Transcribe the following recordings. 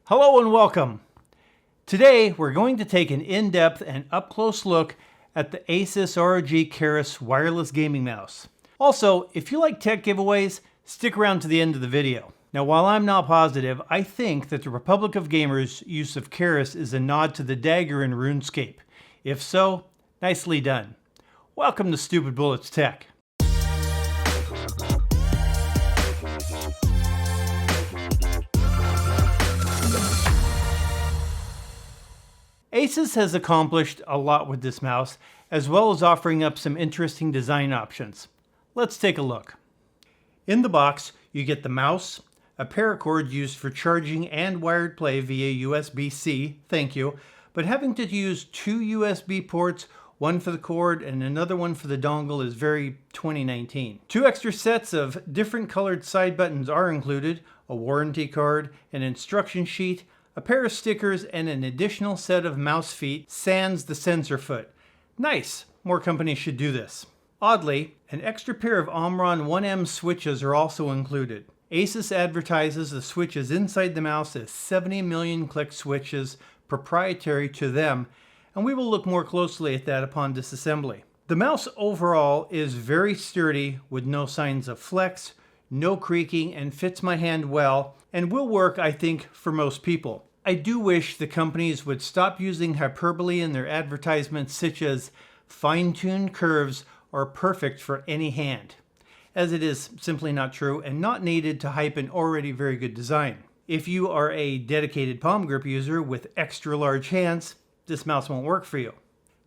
Hello and welcome. Today we're going to take an in-depth and up-close look at the Asus ROG Keris Wireless Gaming Mouse. Also, if you like tech giveaways, stick around to the end of the video. Now while I'm not positive, I think that the Republic of Gamers' use of Keris is a nod to the dagger in RuneScape. If so, nicely done. Welcome to Stupid Bullets Tech. Asus has accomplished a lot with this mouse, as well as offering up some interesting design options. Let's take a look. In the box, you get the mouse, a paracord used for charging and wired play via USB-C, thank you, but having to use two USB ports, one for the cord and another one for the dongle, is very 2019. Two extra sets of different colored side buttons are included, a warranty card, an instruction sheet, a pair of stickers, and an additional set of mouse feet sans the sensor foot. Nice! More companies should do this. Oddly, an extra pair of Omron 1M switches are also included. Asus advertises the switches inside the mouse as 70 million click switches proprietary to them, and we will look more closely at that upon disassembly. The mouse overall is very sturdy with no signs of flex, no creaking, and fits my hand well, and will work, I think, for most people. I do wish the companies would stop using hyperbole in their advertisements, such as fine-tuned curves are perfect for any hand, as it is simply not true and not needed to hype an already very good design. If you are a dedicated palm grip user with extra large hands, this mouse won't work for you.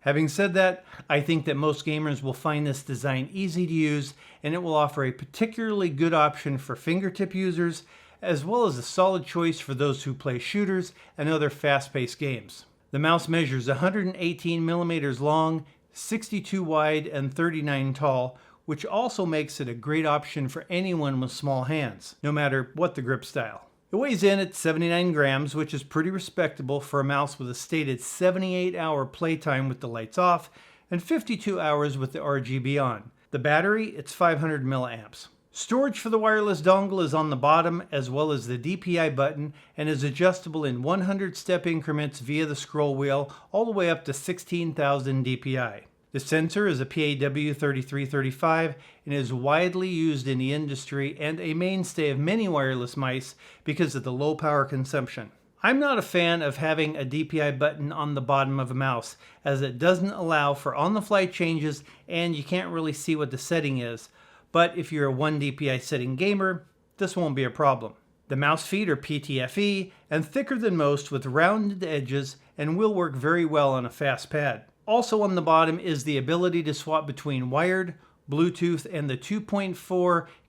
Having said that, I think that most gamers will find this design easy to use, and it will offer a particularly good option for fingertip users, as well as a solid choice for those who play shooters and other fast-paced games. The mouse measures 118 millimeters long, 62 wide, and 39 tall, which also makes it a great option for anyone with small hands, no matter what the grip style. It weighs in at 79 grams, which is pretty respectable for a mouse with a stated 78-hour playtime with the lights off and 52 hours with the RGB on. The battery, it's 500 milliamps. Storage for the wireless dongle is on the bottom, as well as the DPI button, and is adjustable in 100-step increments via the scroll wheel, all the way up to 16,000 DPI. The sensor is a PAW3335 and is widely used in the industry and a mainstay of many wireless mice because of the low power consumption. I'm not a fan of having a DPI button on the bottom of a mouse, as it doesn't allow for on-the-fly changes and you can't really see what the setting is. But if you're a 1 DPI setting gamer, this won't be a problem. The mouse feet are PTFE and thicker than most with rounded edges and will work very well on a fast pad. Also on the bottom is the ability to swap between wired, Bluetooth, and the 2.4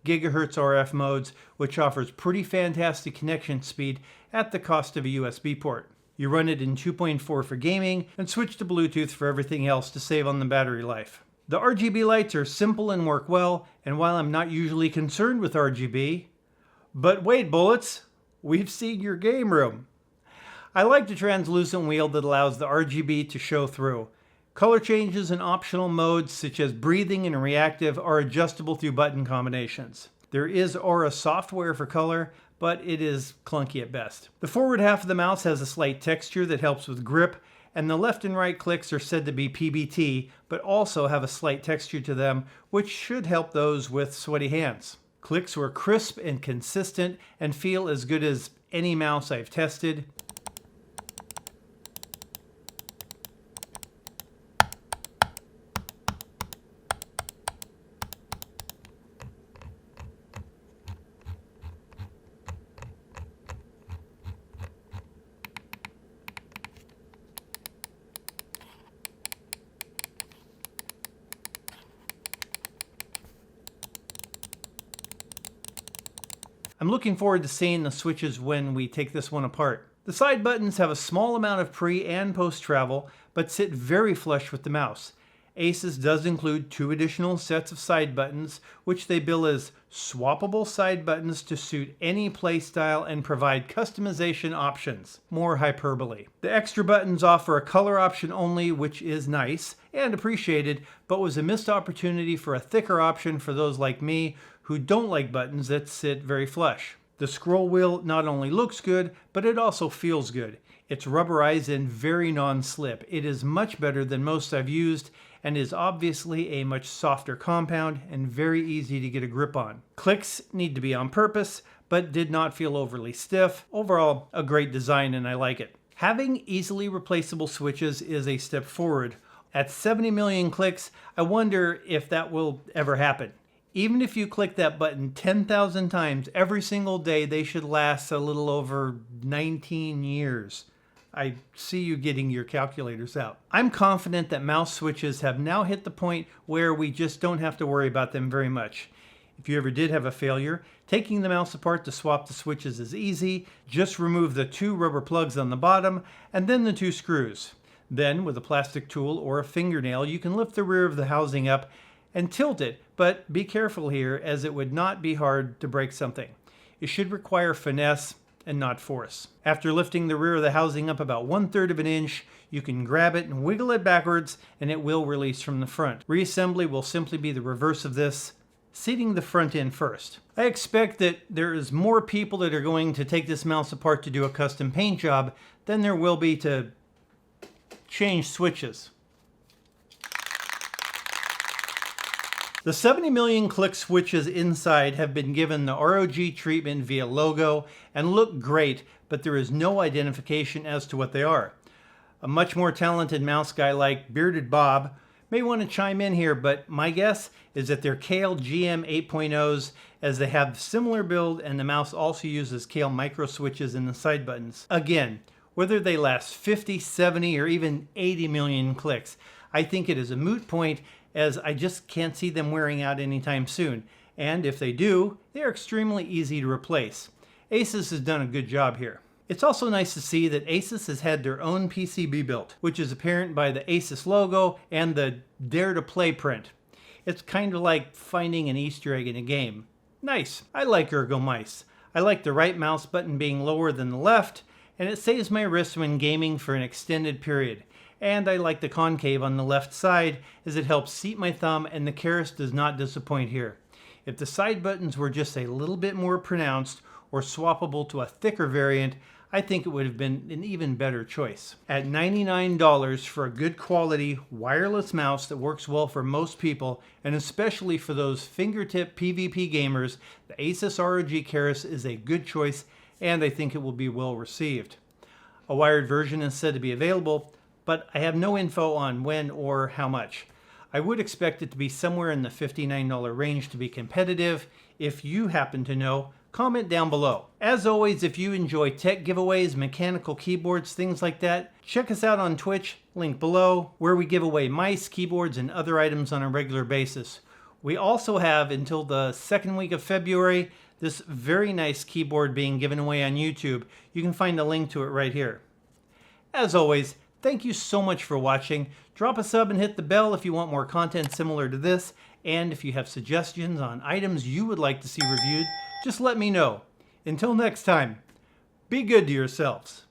GHz RF modes, which offers pretty fantastic connection speed at the cost of a USB port. You run it in 2.4 for gaming and switch to Bluetooth for everything else to save on the battery life. The RGB lights are simple and work well, and while I'm not usually concerned with RGB, but wait bullets, we've seen your game room. I like the translucent wheel that allows the RGB to show through. Color changes and optional modes such as breathing and reactive are adjustable through button combinations. There is Aura software for color, but it is clunky at best. The forward half of the mouse has a slight texture that helps with grip, and the left and right clicks are said to be PBT, but also have a slight texture to them, which should help those with sweaty hands. Clicks were crisp and consistent and feel as good as any mouse I've tested. I'm looking forward to seeing the switches when we take this one apart. The side buttons have a small amount of pre- and post-travel, but sit very flush with the mouse. Asus does include two additional sets of side buttons, which they bill as swappable side buttons to suit any playstyle and provide customization options. More hyperbole. The extra buttons offer a color option only, which is nice and appreciated, but was a missed opportunity for a thicker option for those like me who don't like buttons that sit very flush. The scroll wheel not only looks good, but it also feels good. It's rubberized and very non-slip. It is much better than most I've used and is obviously a much softer compound and very easy to get a grip on. Clicks need to be on purpose, but did not feel overly stiff. Overall, a great design and I like it. Having easily replaceable switches is a step forward. At 70 million clicks, I wonder if that will ever happen. Even if you click that button 10,000 times every single day, they should last a little over 19 years. I see you getting your calculators out. I'm confident that mouse switches have now hit the point where we just don't have to worry about them very much. If you ever did have a failure, taking the mouse apart to swap the switches is easy. Just remove the 2 rubber plugs on the bottom and then the 2 screws. Then, with a plastic tool or a fingernail, you can lift the rear of the housing up and tilt it, but be careful here as it would not be hard to break something. It should require finesse and not force. After lifting the rear of the housing up about 1/3 of an inch, you can grab it and wiggle it backwards and it will release from the front. Reassembly will simply be the reverse of this, seating the front end first. I expect that there is more people that are going to take this mouse apart to do a custom paint job than there will be to change switches. The 70 million click switches inside have been given the ROG treatment via logo and look great, but there is no identification as to what they are. A much more talented mouse guy like Bearded Bob may want to chime in here, but my guess is that they're Kailh GM 8.0s as they have similar build and the mouse also uses Kailh micro switches in the side buttons. Again, whether they last 50, 70, or even 80 million clicks, I think it is a moot point as I just can't see them wearing out anytime soon. And if they do, they are extremely easy to replace. Asus has done a good job here. It's also nice to see that Asus has had their own PCB built, which is apparent by the Asus logo and the Dare to Play print. It's kind of like finding an Easter egg in a game. Nice. I like ergo mice. I like the right mouse button being lower than the left, and it saves my wrist when gaming for an extended period. And I like the concave on the left side as it helps seat my thumb and the Keris does not disappoint here. If the side buttons were just a little bit more pronounced or swappable to a thicker variant, I think it would have been an even better choice. At $99 for a good quality wireless mouse that works well for most people, and especially for those fingertip PvP gamers, the Asus ROG Keris is a good choice and I think it will be well received. A wired version is said to be available, but I have no info on when or how much. I would expect it to be somewhere in the $59 range to be competitive. If you happen to know, comment down below. As always, if you enjoy tech giveaways, mechanical keyboards, things like that, check us out on Twitch, link below, where we give away mice, keyboards, and other items on a regular basis. We also have, until the second week of February, this very nice keyboard being given away on YouTube. You can find a link to it right here. As always, thank you so much for watching. Drop a sub and hit the bell if you want more content similar to this. And if you have suggestions on items you would like to see reviewed, just let me know. Until next time, be good to yourselves.